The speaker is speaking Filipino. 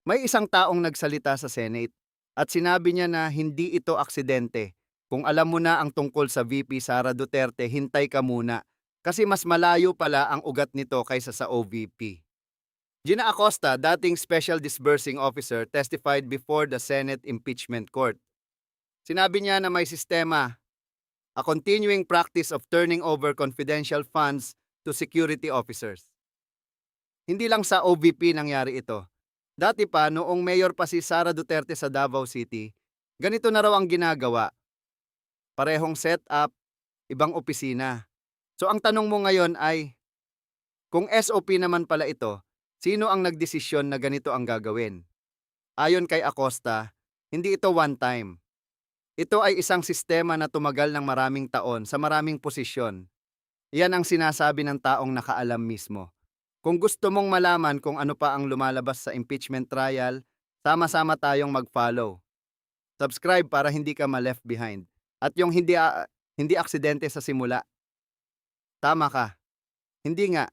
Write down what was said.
May isang taong nagsalita sa Senate at sinabi niya na hindi ito aksidente. Kung alam mo na ang tungkol sa VP Sara Duterte, hintay ka muna kasi mas malayo pala ang ugat nito kaysa sa OVP. Gina Acosta, dating Special Disbursing Officer, testified before the Senate Impeachment Court. Sinabi niya na may sistema, a continuing practice of turning over confidential funds to security officers. Hindi lang sa OVP nangyari ito. Dati pa, noong mayor pa si Sara Duterte sa Davao City, ganito na raw ang ginagawa. Parehong setup, ibang opisina. So ang tanong mo ngayon ay, kung SOP naman pala ito, sino ang nagdesisyon na ganito ang gagawin? Ayon kay Acosta, hindi ito one time. Ito ay isang sistema na tumagal ng maraming taon sa maraming posisyon. Yan ang sinasabi ng taong nakaalam mismo. Kung gusto mong malaman kung ano pa ang lumalabas sa impeachment trial, sama-sama tayong mag-follow. Subscribe para hindi ka ma-left behind. At yung hindi aksidente sa simula, tama ka. Hindi nga,